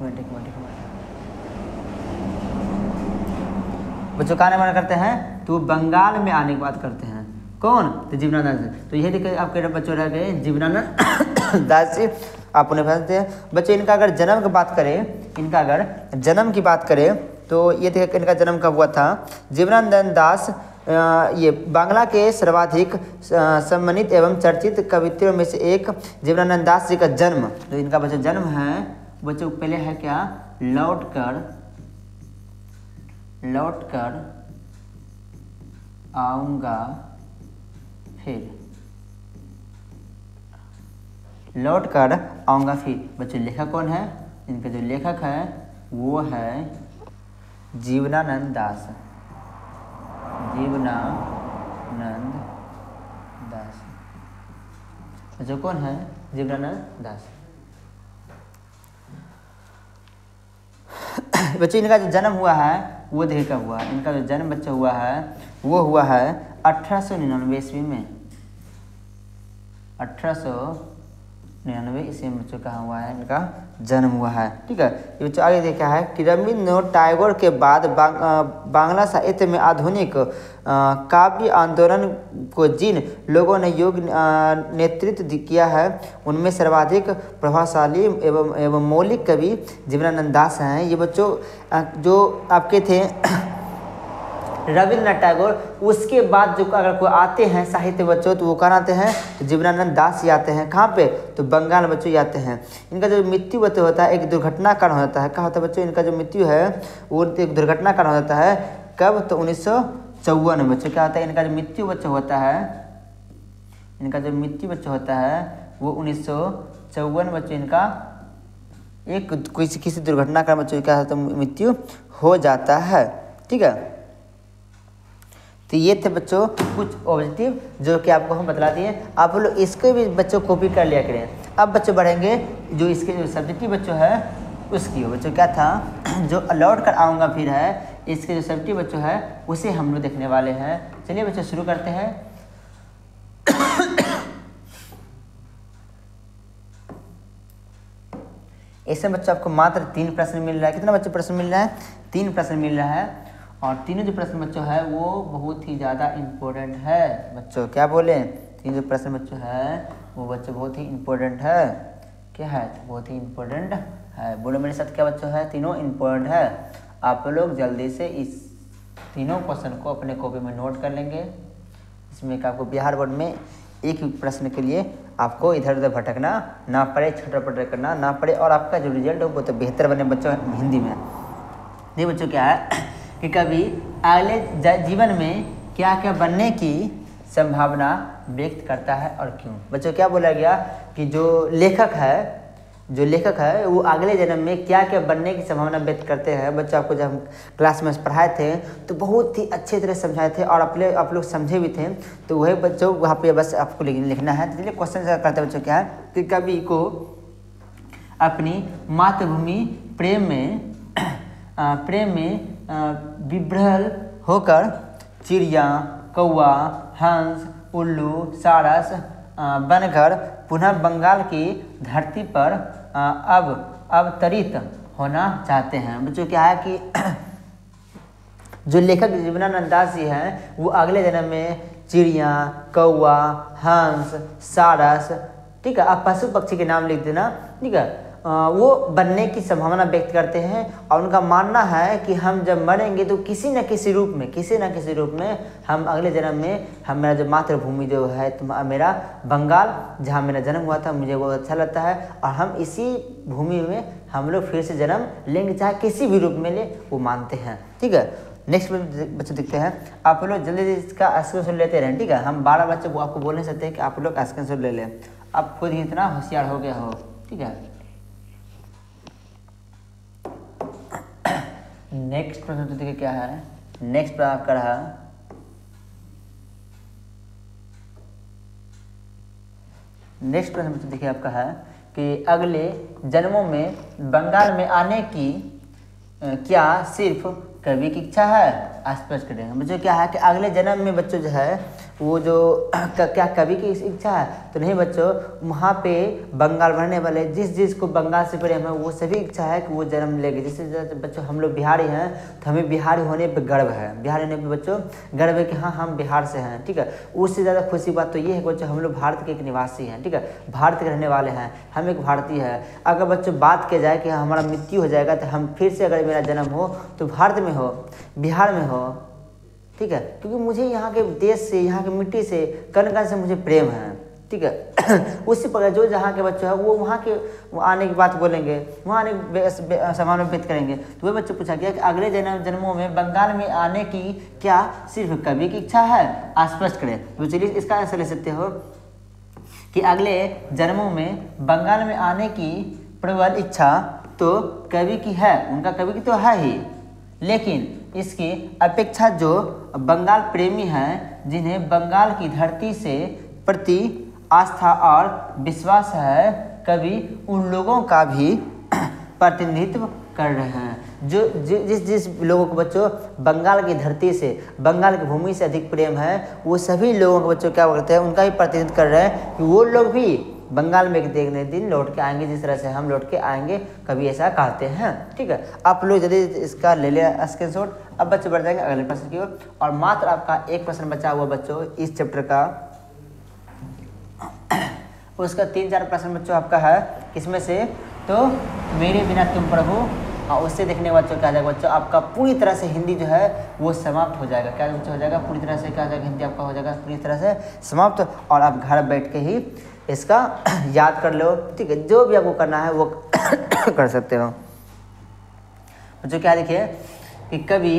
A: मिनट बच्चों कहाँ आने बात करते हैं? तो बंगाल में आने की बात करते हैं। कौन? तो जीवनानंद। तो यही देखिए आपके बच्चों रह गए जीवनानंद दास जी। आप उन्हें बताते हैं बच्चों। इनका अगर जन्म की बात करें, इनका अगर जन्म की बात करें तो ये देखिए इनका जन्म कब हुआ था। जीवनानंद दास ये बांग्ला के सर्वाधिक सम्मानित एवं चर्चित कवित्रियों में से एक जीवनानंद दास जी का जन्म, जो इनका बच्चा जन्म है बच्चों पहले है क्या? लौट कर आऊँगा फिर। लौट कर आऊँगा फिर बच्चों लेखक कौन है? इनका जो लेखक है वो है जीवनानंद दास। जीवनानंद दास बच्चों कौन है? जीवनानंद दास। बच्चों इनका जो जन्म हुआ है वो देखिए कब हुआ। इनका जो जन्म बच्चा हुआ है वो हुआ है 1899 ईस्वी में। 1899 ईस्वी में बच्चों कहाँ हुआ है? इनका जन्म हुआ है। ठीक है। ये बच्चों आगे देखा है कि रविन्द्रनाथ टैगोर के बाद बांग्ला साहित्य में आधुनिक काव्य आंदोलन को जिन लोगों ने योग नेतृत्व किया है उनमें सर्वाधिक प्रभावशाली एवं मौलिक कवि जीवनानंद दास हैं। ये बच्चों जो आपके थे रविन्द्रनाथ टैगोर, उसके बाद जो अगर कोई आते हैं साहित्य बच्चों तो वो कहाँ आते हैं? तो जीवनानंद दास ही आते हैं। कहाँ पे? तो बंगाल बच्चों ही आते हैं। इनका जो मृत्यु बच्चों होता है एक दुर्घटना कारण हो जाता है। कहाँ होता है बच्चों? इनका जो मृत्यु है वो एक दुर्घटना कारण हो जाता है। कब? तो 1954 में बच्चों क्या होता है? इनका जो मृत्यु बच्चों होता है, इनका जो मृत्यु बच्चों होता है वो 1954 बच्चों इनका एक किसी दुर्घटना कारण बच्चों क्या होता है? मृत्यु हो जाता है। ठीक है। तो ये थे बच्चों कुछ ऑब्जेक्टिव जो कि आपको हम बतला दिए। आप लोग इसके भी बच्चों कॉपी कर लिया करें। अब बच्चों बढ़ेंगे जो इसके जो सब्जेक्टिव बच्चों है उसकी। बच्चों क्या था? जो लौट कर आऊँगा फिर है, इसके जो सब्जेक्टिव बच्चों है उसे हम लोग देखने वाले हैं। चलिए बच्चों शुरू करते हैं। ऐसे बच्चों आपको मात्र 3 प्रश्न मिल रहा है। कितना बच्चों प्रश्न मिल रहा है? 3 प्रश्न मिल रहा है। और तीनों जो प्रश्न बच्चों है वो बहुत ही ज़्यादा इम्पोर्टेंट है बच्चों। क्या बोले? तीन जो प्रश्न बच्चों है वो बच्चों बहुत ही इम्पोर्टेंट है। क्या है? बहुत ही इम्पोर्टेंट है। बोलो मेरे साथ क्या बच्चों है? तीनों इम्पोर्टेंट है। आप लोग जल्दी से इस तीनों क्वेश्चन को अपने कॉपी में नोट कर लेंगे। इसमें कि आपको बिहार बोर्ड में एक प्रश्न के लिए आपको इधर उधर भटकना ना पड़े, छटपट करना ना पड़े, और आपका जो रिजल्ट हो वो तो बेहतर बने बच्चों हिंदी में। ये बच्चों क्या है कि कभी अगले जीवन में क्या क्या बनने की संभावना व्यक्त करता है और क्यों। बच्चों क्या बोला गया कि जो लेखक है वो अगले जन्म में क्या क्या बनने की संभावना व्यक्त करते हैं। बच्चों आपको जब हम क्लास में पढ़ाए थे तो बहुत ही अच्छे तरह समझाए थे और आप लोग समझे भी थे। तो वही बच्चों वहाँ पे बस आपको लिखना है। चलिए क्वेश्चन करते हैं बच्चों क्या है कि कवि को अपनी मातृभूमि प्रेम में विभ्रल होकर चिड़िया, कौवा, हंस, उल्लू, सारस बनकर पुनः बंगाल की धरती पर अवतरित होना चाहते हैं। बच्चों क्या है कि जो लेखक जीवनानंद दास जी हैं वो अगले जन्म में चिड़िया, कौवा, हंस, सारस, ठीक है, आप पशु पक्षी के नाम लिख देना, ठीक है, वो बनने की संभावना व्यक्त करते हैं। और उनका मानना है कि हम जब मरेंगे तो किसी न किसी रूप में हम अगले जन्म में मेरा जो मातृभूमि जो है मेरा बंगाल जहाँ मेरा जन्म हुआ था मुझे वो अच्छा लगता है और हम इसी भूमि में हम लोग फिर से जन्म लेंगे, चाहे किसी भी रूप में ले वो मानते हैं। ठीक है, नेक्स्ट बच्चे देखते हैं। आप लोग जल्दी जल्दी इसका स्क्रीनशॉट लेते रहें, ठीक है। हम 12 बच्चों को आपको बोल नहीं सकते कि आप लोग स्क्रीनशॉट ले लें, आप खुद ही इतना होशियार हो गया हो, ठीक है। नेक्स्ट प्रश्न तो देखिए क्या है। नेक्स्ट प्रश्न आपका रहा, नेक्स्ट प्रश्न तो देखिए आपका है कि अगले जन्मों में बंगाल में आने की क्या सिर्फ कवि की इच्छा है, स्पष्ट करेंगे। बच्चों क्या है कि अगले जन्म में बच्चों जो है वो जो क्या कवि की इच्छा है, तो नहीं बच्चों, वहाँ पे बंगाल बढ़ने वाले जिस को बंगाल से प्रेम है वो सभी इच्छा है कि वो जन्म लेंगे। जैसे बच्चों हम लोग बिहारी हैं तो हमें बिहारी होने पे गर्व है, बिहारी होने पे बच्चों गर्व है कि हाँ हम बिहार से हैं, ठीक है। उससे ज़्यादा खुशी बात तो ये है कि बच्चों हम लोग भारत के एक निवासी हैं, ठीक है, भारत के रहने वाले हैं, हम एक भारतीय है। अगर बच्चों बात किया जाए कि हमारा मृत्यु हो जाएगा तो हम फिर से अगर मेरा जन्म हो तो भारत में हो, बिहार में हो, ठीक है, क्योंकि मुझे यहाँ के देश से, यहाँ की मिट्टी से, कण कण से मुझे प्रेम है, ठीक है। उसी प्रकार जो जहाँ के बच्चे हैं वो वहाँ के आने की बात बोलेंगे, वहाँ आने समान में व्यक्त करेंगे। तो वह बच्चे पूछा गया कि अगले जन्मों में बंगाल में आने की क्या सिर्फ कवि की इच्छा है, स्पष्ट करें। तो चलिए इसका आंसर ले सकते हो कि अगले जन्मों में बंगाल में आने की प्रबल इच्छा तो कवि की है, उनका कवि की तो है ही, लेकिन इसकी अपेक्षा जो बंगाल प्रेमी हैं, जिन्हें बंगाल की धरती से प्रति आस्था और विश्वास है, कवि उन लोगों का भी प्रतिनिधित्व कर रहे हैं। जो जिस लोगों को बच्चों बंगाल की धरती से, बंगाल की भूमि से अधिक प्रेम है, वो सभी लोगों को बच्चों क्या करते हैं, उनका ही प्रतिनिधित्व कर रहे हैं कि वो लोग भी बंगाल में एक देखने दिन लौट के आएंगे, जिस तरह से हम लौट के आएंगे, कभी ऐसा कहते हैं, ठीक है। आप लोग यदि इसका ले लें स्क्रीनशॉट। अब बच्चे बढ़ जाएंगे अगले प्रश्न की ओर, और मात्र आपका एक प्रश्न बचा हुआ बच्चों इस चैप्टर का, उसका 3-4 प्रश्न बच्चों आपका है, किसमें से, तो मेरे बिना तुम प्रभु, और उससे देखने के बच्चों क्या हो जाएगा बच्चों, आपका पूरी तरह से हिंदी जो है वो समाप्त हो जाएगा। क्या बच्चों हो जाएगा, पूरी तरह से क्या हो जाएगा, हिंदी आपका हो जाएगा पूरी तरह से समाप्त, और आप घर बैठ के ही इसका याद कर लो, ठीक है। जो भी आपको करना है वो कर सकते हो बच्चों। क्या देखिए कि कवि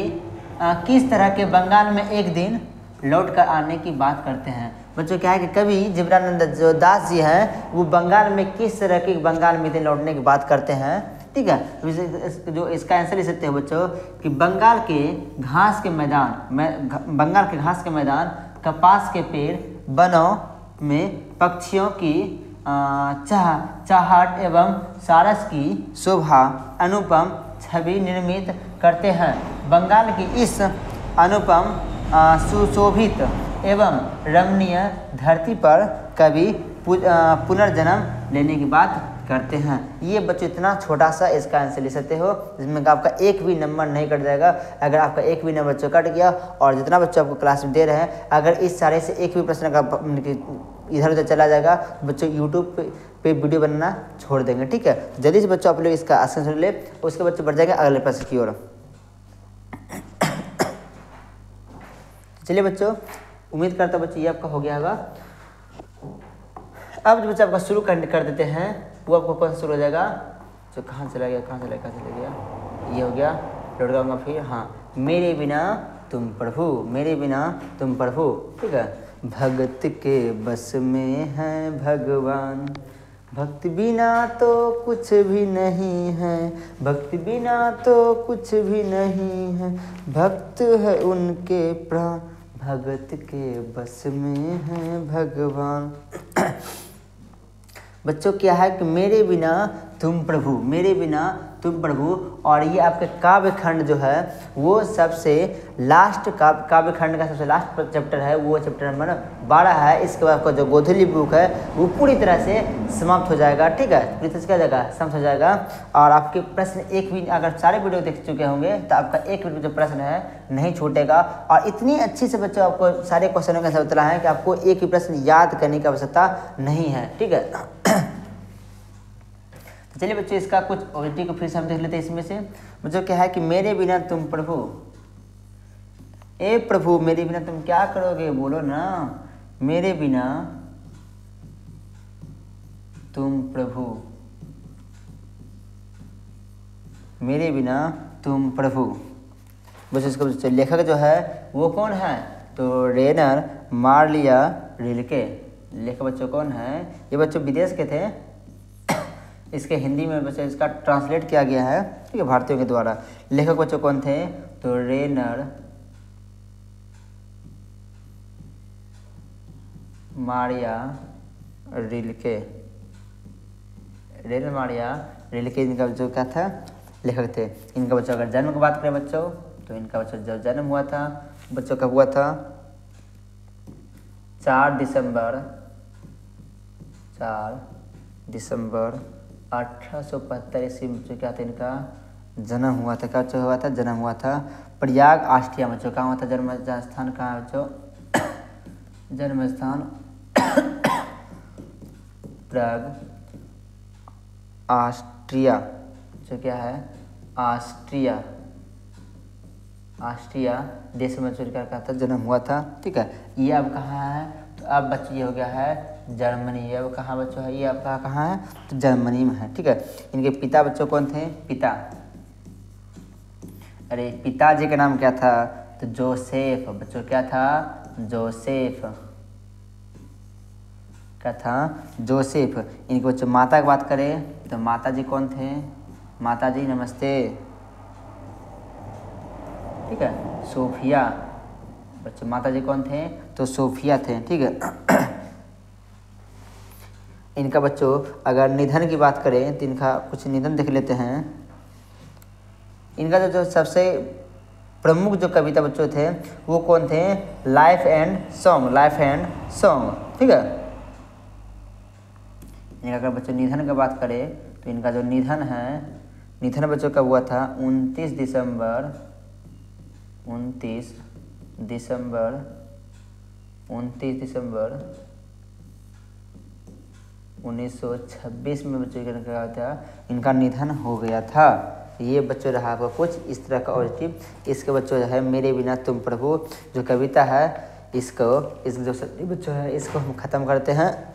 A: किस तरह के बंगाल में एक दिन लौट कर आने की बात करते हैं। बच्चों क्या है कि कवि जीवनानंद जो दास जी हैं वो बंगाल में किस तरह के बंगाल में दिन लौटने की बात करते हैं, ठीक है। जो इसका आंसर ले सकते हो बच्चों कि बंगाल के घास के मैदान, बंगाल के घास के मैदान, कपास के पेड़, वनों में पक्षियों की चाहट एवं सारस की शोभा अनुपम छवि निर्मित करते हैं। बंगाल की इस अनुपम सुशोभित एवं रमणीय धरती पर कवि पुनर्जन्म लेने की बात करते हैं। ये बच्चों इतना छोटा सा इसका आंसर ले सकते हो, जिसमें आपका एक भी नंबर नहीं कट जाएगा। अगर आपका एक भी नंबर बच्चों कट गया, और जितना बच्चों आपको क्लास में दे रहे हैं, अगर इस सारे से एक भी प्रश्न का इधर उधर चला जाएगा, बच्चों यूट्यूब पे वीडियो बनाना छोड़ देंगे, ठीक है। जल्दी से बच्चों आप लोग इसका आंसर ले, उसके बच्चे बढ़ जाएंगे अगले प्रश्न की ओर। चलिए बच्चों, उम्मीद करता बच्चों ये आपका हो गया होगा। अब जो बच्चा आपका शुरू कर देते हैं, वो आपको कौन शुरू हो जाएगा, जो कहाँ चला गया, कहाँ चला गया, ये हो गया, लौट जाऊँगा फिर, हाँ, मेरे बिना तुम प्रभु, मेरे बिना तुम प्रभु, ठीक है। भगत के बस में है भगवान, भक्ति बिना तो कुछ भी नहीं है, भक्ति बिना तो कुछ भी नहीं है, भक्त है उनके प्राण, भगत के बस में है भगवान। बच्चों क्या है कि मेरे बिना तुम प्रभु, मेरे बिना तुम प्रभु, और ये आपके काव्य खंड जो है वो सबसे लास्ट काव्य खंड का सबसे लास्ट चैप्टर है, वो चैप्टर नंबर 12 है। इसके बाद आपका जो गोधूली बुक है वो पूरी तरह से समाप्त हो जाएगा, ठीक है, पूरी तरह से क्या जाएगा, समाप्त हो जाएगा। और आपके प्रश्न एक भी, अगर सारे वीडियो देख चुके होंगे तो आपका एक भी जो प्रश्न है नहीं छूटेगा। और इतनी अच्छी से बच्चों आपको सारे क्वेश्चनों का आंसर बता है कि आपको एक भी प्रश्न याद करने की आवश्यकता नहीं है, ठीक है। तो चलिए बच्चों इसका कुछ ऑब्जेक्टिव को फिर से हम देख लेते हैं। इसमें से बच्चों क्या है कि मेरे बिना तुम प्रभु, ए प्रभु मेरे बिना तुम क्या करोगे, बोलो ना, मेरे बिना तुम प्रभु, मेरे बिना तुम प्रभु, बच्चों इसका लेखक जो है वो कौन है, तो रेनर मार्लिया रिल्के। लेखक बच्चों कौन है, ये बच्चों विदेश के थे। इसके हिंदी में बच्चों इसका ट्रांसलेट किया गया है, ठीक है, भारतीयों के द्वारा। लेखक बच्चों कौन थे, तो रेनर मारिया रिल्के। रेनर मारिया रिल्के इनका बच्चों क्या था, लेखक थे। इनका बच्चों अगर जन्म की बात करें बच्चों, तो इनका बच्चों जब जन्म हुआ था बच्चों कब हुआ था, 4 दिसंबर 1875 ईस्वी में बच्चों क्या था, इनका जन्म हुआ था। क्या बच्चों हुआ था, जन्म हुआ था प्रयाग ऑस्ट्रिया में। बच्चों कहाँ हुआ था, जन्म स्थान कहाँ है बच्चों, जन्म स्थान प्राग ऑस्ट्रिया, जो क्या है ऑस्ट्रिया देश में बच्चों क्या था, जन्म हुआ था, ठीक है। ये अब कहाँ है, तो अब बच्चों ये हो गया है जर्मनी। ये अब कहाँ बच्चों है, ये आपका कहाँ है, तो जर्मनी में है, ठीक है। इनके पिता बच्चों कौन थे, पिताजी का नाम क्या था, तो जोसेफ। बच्चों क्या था, जोसेफ क्या था, जोसेफ। इनके बच्चों माता की बात करें तो माता जी कौन थे, माता जी नमस्ते, ठीक है, सोफिया। बच्चों माता जी कौन थे, तो सोफिया थे, ठीक है। इनका बच्चों अगर निधन की बात करें तो इनका कुछ निधन देख लेते हैं। इनका जो सबसे प्रमुख जो कविता बच्चों थे वो कौन थे, लाइफ एंड सॉन्ग, ठीक है। इनका अगर बच्चों निधन की बात करें तो इनका जो निधन बच्चों कब हुआ था, 29 दिसंबर 1926 में बच्चों क्या था, इनका निधन हो गया था। ये बच्चों रहा आपका कुछ इस तरह का ऑब्जेक्टिव। इसके बच्चों जो है मेरे बिना तुम प्रभु जो कविता है इस जो बच्चों है इसको हम ख़त्म करते हैं।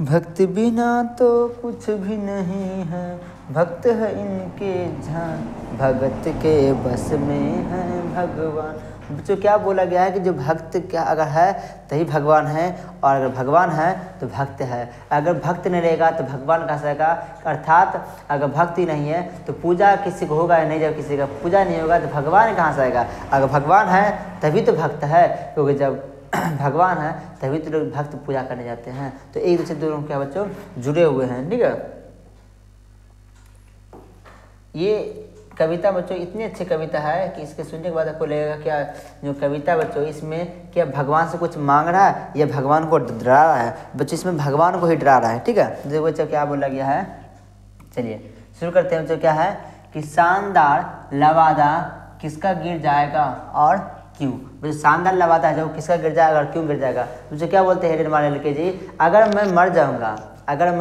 A: भक्त बिना तो कुछ भी नहीं है, भक्त है इनके जान, भगत के बस में है भगवान। बच्चों क्या बोला गया है कि जो भक्त क्या अगर है तभी भगवान है, और अगर भगवान है तो भक्त है। अगर भक्त नहीं रहेगा तो भगवान कहाँ से आएगा, अर्थात अगर भक्ति नहीं है तो पूजा किसी को होगा नहीं, जब किसी का पूजा नहीं होगा तो भगवान कहाँ से आएगा। अगर भगवान है तभी तो भक्त है, क्योंकि जब भगवान है तभी तो लोग भक्त पूजा करने जाते हैं। तो एक दूसरे दोनों क्या बच्चों जुड़े हुए हैं, ठीक है। ये कविता बच्चों इतनी अच्छी कविता है कि इसके सुनने के बाद आपको लगेगा क्या जो कविता बच्चों इसमें क्या भगवान से कुछ मांग रहा है या भगवान को डरा रहा है। बच्चों इसमें भगवान को ही डरा रहा है, ठीक है। देखो बच्चों क्या बोला गया है, चलिए शुरू करते हैं बच्चों। क्या है कि शानदार लवादा किसका गिर जाएगा और क्यों। बच्चों शानदार लवादा है जो किसका गिर जाएगा और क्यों गिर जाएगा। बच्चों क्या बोलते हैं हमारे लड़के जी, अगर मैं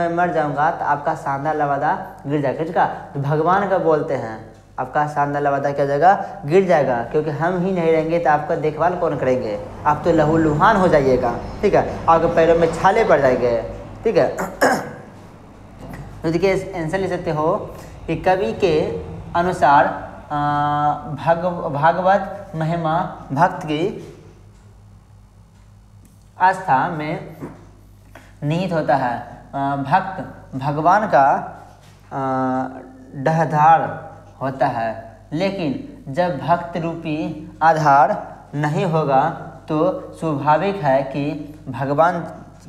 A: मर जाऊंगा तो आपका शानदार लवादा गिर जाएगा, ठीक है। तो भगवान का बोलते हैं आपका शानदार लवादा क्या जाएगा, गिर जाएगा, क्योंकि हम ही नहीं रहेंगे तो आपका देखभाल कौन करेंगे, आप तो लहूलुहान हो जाइएगा, ठीक है, आपके पैरों में छाले पड़ जाएंगे, ठीक है। तो देखिए आंसर ले सकते हो कि कवि के अनुसार भागवत महिमा भक्त की आस्था में निहित होता है। भक्त भगवान का डहधार होता है, लेकिन जब भक्त रूपी आधार नहीं होगा तो स्वाभाविक है कि भगवान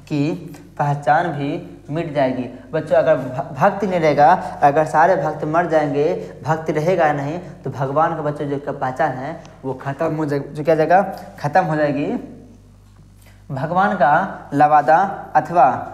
A: की पहचान भी मिट जाएगी। बच्चों अगर भक्त नहीं रहेगा, अगर सारे भक्त मर जाएंगे, भक्त रहेगा नहीं तो भगवान का बच्चों जो पहचान है वो खत्म हो जाएगी, जो क्या जगह खत्म हो जाएगी। भगवान का लवादा अथवा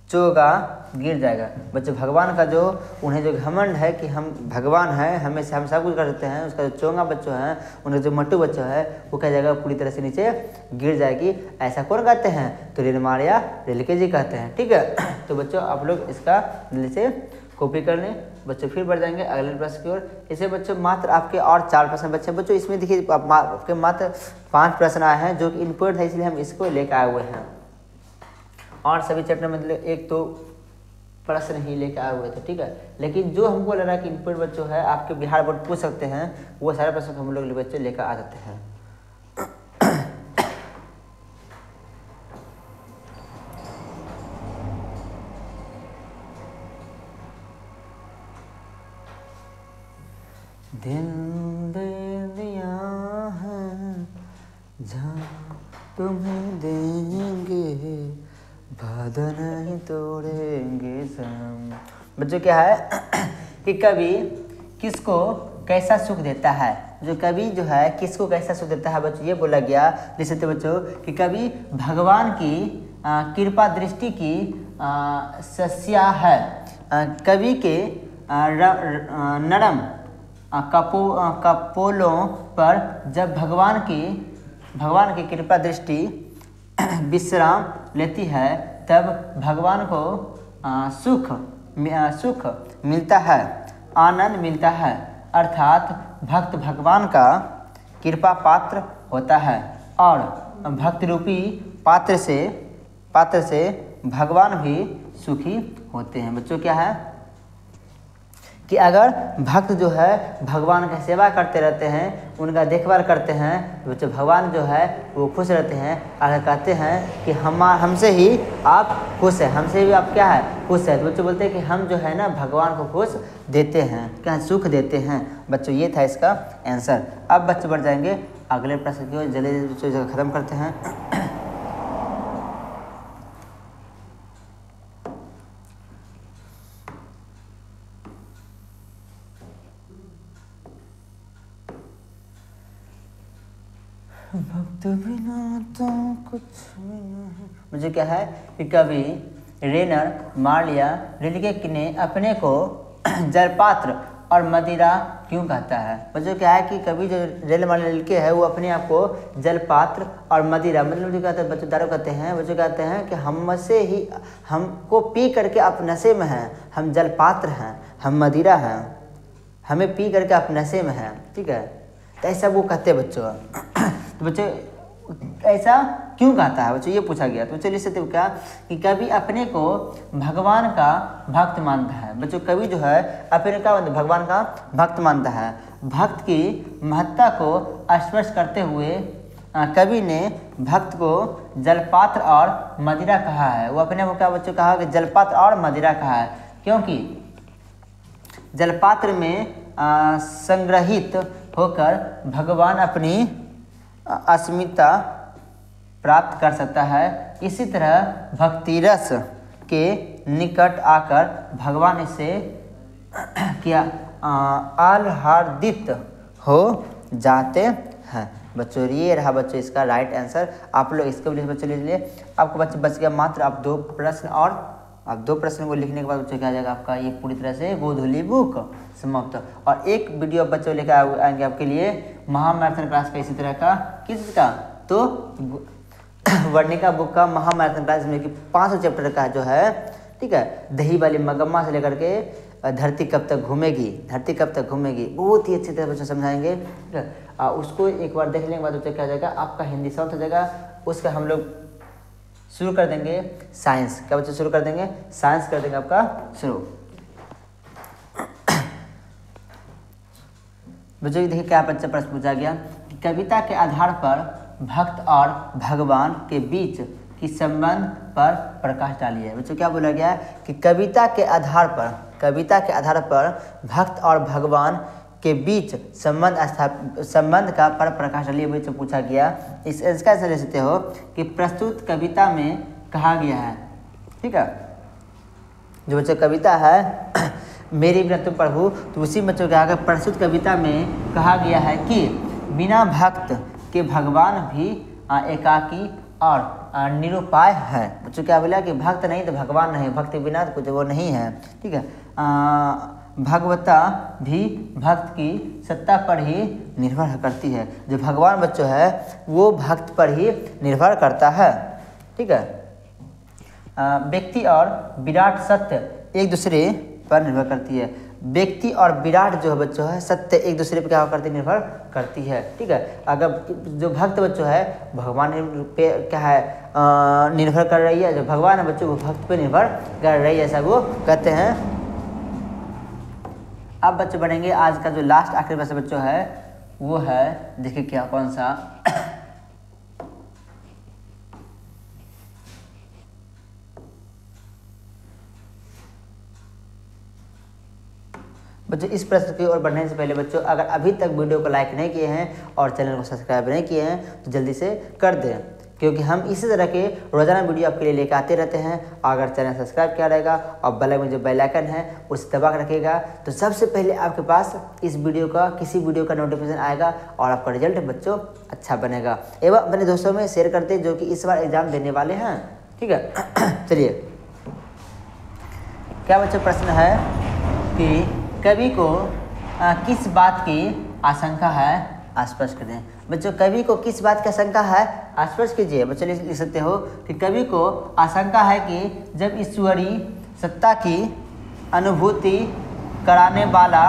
A: चोगा गिर जाएगा। बच्चों भगवान का जो उन्हें जो घमंड है कि हम भगवान हैं, हमें से हम सब कुछ कर सकते हैं, उसका जो चोंगा बच्चों हैं, उनका जो मट्टू बच्चों है वो क्या जाएगा, पूरी तरह से नीचे गिर जाएगी। ऐसा कौन कहते हैं, तो रेलमारिया रिल्के जी कहते हैं, ठीक है। तो बच्चों आप लोग इसका दिल्ली से कॉपी कर लें। बच्चों फिर बढ़ जाएंगे अगले प्रश्न की ओर। इसे बच्चों मात्र आपके और 4 प्रश्न बच्चे हैं। बच्चों इसमें देखिए आपके मात्र 5 प्रश्न आए हैं जो कि इम्पोर्टेंट है, इसलिए हम इसको लेकर आए हुए हैं। और सभी चैप्टर में मतलब एक तो प्रश्न ही लेकर आए हुए थे, ठीक है। लेकिन जो हमको लग रहा है कि इम्पोर्टेंट बच्चों है आपके बिहार बोर्ड पूछ सकते हैं, वो सारे प्रश्न हम लोग बच्चे लेकर आ जाते हैं। दिल दे दिया है जहाँ तुम्हें देंगे, वादा नहीं तोड़ेंगे सनम। बच्चों क्या है कि कवि किसको कैसा सुख देता है, जो कवि जो है किसको कैसा सुख देता है बच्चों, ये बोला गया। जैसे तो बच्चों कि कवि भगवान की कृपा दृष्टि की सस्या है। कवि के नरम कपोलों पर जब भगवान की कृपा दृष्टि विश्राम लेती है, तब भगवान को सुख मिलता है, आनंद मिलता है। अर्थात भक्त भगवान का कृपा पात्र होता है और भक्त रूपी पात्र से भगवान भी सुखी होते हैं। बच्चों क्या है कि अगर भक्त जो है भगवान की सेवा करते रहते हैं, उनका देखभाल करते हैं, तो बच्चों भगवान जो है वो खुश रहते हैं। अगर कहते हैं कि हमसे ही आप खुश हैं, हमसे भी आप क्या है खुश है, तो बच्चों बोलते हैं कि हम जो है ना भगवान को खुश देते हैं, क्या सुख देते हैं। बच्चों ये था इसका आंसर। अब बच्चे बढ़ जाएंगे अगले प्रश्न की ओर, जल्दी बच्चों खत्म करते हैं। भक्त बिना तो कुछ नहीं। मुझे क्या है कि कवि रेनर मार्लिया रिल्के ने अपने को जलपात्र और मदिरा क्यों कहता है। बच्चों क्या है कि कवि जो रेनर मार्लिया रिल्के है वो अपने आप को जलपात्र और मदिरा मतलब जो कहते हैं बच्चों दारू कहते हैं। बच्चों कहते हैं कि हमसे ही हमको पी करके आप नशे में हैं, हम जलपात्र हैं, हम मदिरा हैं, हमें पी करके आप नशे में हैं, ठीक है। तो ऐसा वो कहते हैं बच्चों। तो बच्चे ऐसा क्यों कहता है बच्चों, ये पूछा गया। तो चलिए इससे क्या कि कवि अपने को भगवान का भक्त मानता है। बच्चों कवि जो है अपने का भगवान का भक्त मानता है। भक्त की महत्ता को स्पष्ट करते हुए कवि ने भक्त को जलपात्र और मदिरा कहा है। वो अपने को क्या बच्चों कहा कि जलपात्र और मदिरा कहा है, क्योंकि जलपात्र में संग्रहित होकर भगवान अपनी अस्मिता प्राप्त कर सकता है। इसी तरह भक्ति रस के निकट आकर भगवान इससे क्या आह्लादित हो जाते हैं। बच्चों ये रहा बच्चों इसका राइट आंसर। आप लोग इसको भी बच्चों ले लीजिए। आपको बच्चे बच गया मात्र आप दो प्रश्न, और आप दो प्रश्न को लिखने के बाद बच्चों क्या आ जाएगा आपका ये पूरी तरह से गोधूली बुक समाप्त। और एक वीडियो बच्चों लेकर आएंगे आपके लिए महामैराथन क्लास का, इसी तरह का किसका तो वर्णिका बुक का महामैराथन क्लास में कि 500 चैप्टर का जो है, ठीक है। दही वाली मगम्मा से लेकर के धरती कब तक घूमेगी, धरती कब तक घूमेगी, बहुत ही अच्छी तरह बच्चों समझाएंगे, ठीक है। उसको एक बार देखने के बाद बच्चों क्या हो जाएगा आपका हिंदी समाप्त हो जाएगा। उसका हम लोग शुरू कर देंगे साइंस। क्या बच्चे शुरू कर देंगे साइंस कर देंगे आपका शुरू। बच्चों देखिए क्या बच्चा प्रश्न पूछा गया कि कविता के आधार पर भक्त और भगवान के बीच की संबंध पर प्रकाश डालिए। बच्चों क्या बोला गया कि कविता के आधार पर भक्त और भगवान के बीच संबंध का पर प्रकाश डालिए बच्चों पूछा गया। इसका ऐसा ले सकते हो कि प्रस्तुत कविता में कहा गया है, ठीक है। जो बच्चों कविता है मेरी बिना तुम प्रभु, तो उसी बच्चों के आगे प्रस्तुत कविता में कहा गया है कि बिना भक्त के भगवान भी एकाकी और निरुपाय है। बच्चों क्या बोला कि भक्त नहीं तो भगवान नहीं, भक्त के बिना तो कुछ वो नहीं है, ठीक है। भगवता भी भक्त की सत्ता पर ही निर्भर करती है। जो भगवान बच्चों है वो भक्त पर ही निर्भर करता है, ठीक है। व्यक्ति और विराट सत्य एक दूसरे पर निर्भर करती है। व्यक्ति और विराट जो है बच्चों है सत्य एक दूसरे पे क्या करती निर्भर करती है। ठीक है, अगर जो भक्त बच्चों है भगवान पे क्या है निर्भर कर रही है, जो भगवान है बच्चों वो भक्त पे निर्भर कर रही है, ऐसा वो कहते हैं। अब बच्चों बढ़ेंगे, आज का जो लास्ट आखिरी प्रश्न बच्चों है वो है देखिए क्या कौन सा बच्चों इस प्रश्न की ओर बढ़ने से पहले बच्चों अगर अभी तक वीडियो को लाइक नहीं किए हैं और चैनल को सब्सक्राइब नहीं किए हैं तो जल्दी से कर दें, क्योंकि हम इसी तरह के रोजाना वीडियो आपके लिए लेकर आते रहते हैं। अगर चैनल सब्सक्राइब किया रहेगा और बगल में जो बेल आइकन है उसे दबा कर रखिएगा तो सबसे पहले आपके पास इस वीडियो का किसी वीडियो का नोटिफिकेशन आएगा और आपका रिजल्ट बच्चों अच्छा बनेगा। एवं अपने दोस्तों में शेयर करते जो कि इस बार एग्जाम देने वाले हैं। ठीक है, चलिए क्या बच्चों प्रश्न है कि कवि को किस बात की आशंका है स्पष्ट करें। बच्चों कवि को किस बात की आशंका है स्पष्ट कीजिए। बच्चों लिख सकते हो कि कवि को आशंका है कि जब ईश्वरीय सत्ता की अनुभूति कराने वाला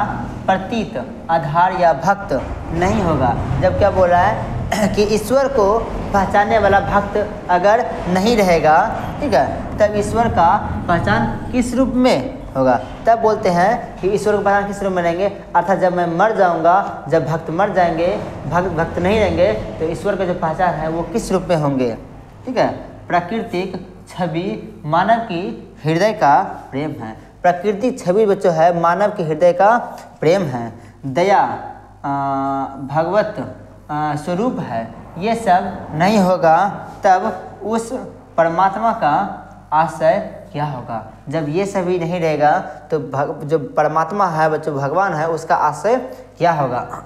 A: प्रतीत आधार या भक्त नहीं होगा। जब क्या बोल रहा है कि ईश्वर को पहचानने वाला भक्त अगर नहीं रहेगा, ठीक है, तब ईश्वर का पहचान किस रूप में होगा। तब बोलते हैं कि ईश्वर को पहचान किस रूप में रहेंगे, अर्थात जब मैं मर जाऊंगा, जब भक्त मर जाएंगे, भक्त नहीं रहेंगे तो ईश्वर का जो पहचान है वो किस रूप में होंगे। ठीक है, प्राकृतिक छवि मानव की हृदय का प्रेम है। प्राकृतिक छवि बच्चों है मानव के हृदय का प्रेम है। दया भगवत स्वरूप है, ये सब नहीं होगा तब उस परमात्मा का आशय क्या होगा। जब ये सभी नहीं रहेगा तो जो परमात्मा है बच्चों भगवान है उसका आशय क्या होगा।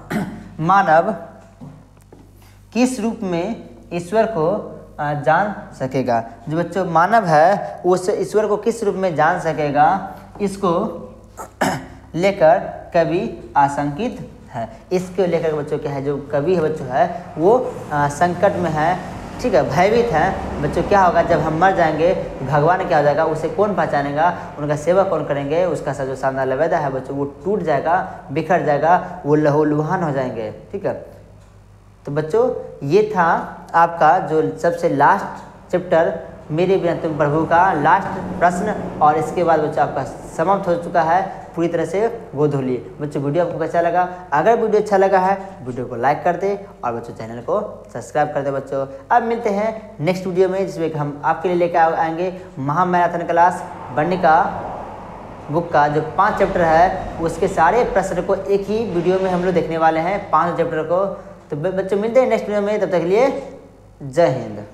A: मानव किस रूप में ईश्वर को जान सकेगा। जो बच्चों मानव है उस ईश्वर को किस रूप में जान सकेगा, इसको लेकर कवि आशंकित है। इसको लेकर बच्चों क्या है, जो कवि है बच्चों है वो संकट में है, ठीक है, भयभीत है। बच्चों क्या होगा जब हम मर जाएंगे भगवान क्या हो जाएगा, उसे कौन पहचानेगा, उनका सेवा कौन करेंगे, उसका जो शानदार लवेदा है बच्चों वो टूट जाएगा, बिखर जाएगा, वो लहूलुहान हो जाएंगे। ठीक है, तो बच्चों ये था आपका जो सबसे लास्ट चैप्टर मेरे बिना तुम प्रभु का लास्ट प्रश्न, और इसके बाद बच्चों आपका समाप्त हो चुका है पूरी तरह से गोधूली। बच्चों वीडियो आपको कैसा लगा, अगर वीडियो अच्छा लगा है वीडियो को लाइक कर दे और बच्चों चैनल को सब्सक्राइब कर दे। बच्चों अब मिलते हैं नेक्स्ट वीडियो में जिसमें हम आपके लिए लेकर आएंगे महामैराथन क्लास वर्णिका बुक का जो 5 चैप्टर है उसके सारे प्रश्न को एक ही वीडियो में हम लोग देखने वाले हैं 5 चैप्टर को। तो बच्चों मिलते हैं नेक्स्ट वीडियो में, तब तक के लिए जय हिंद।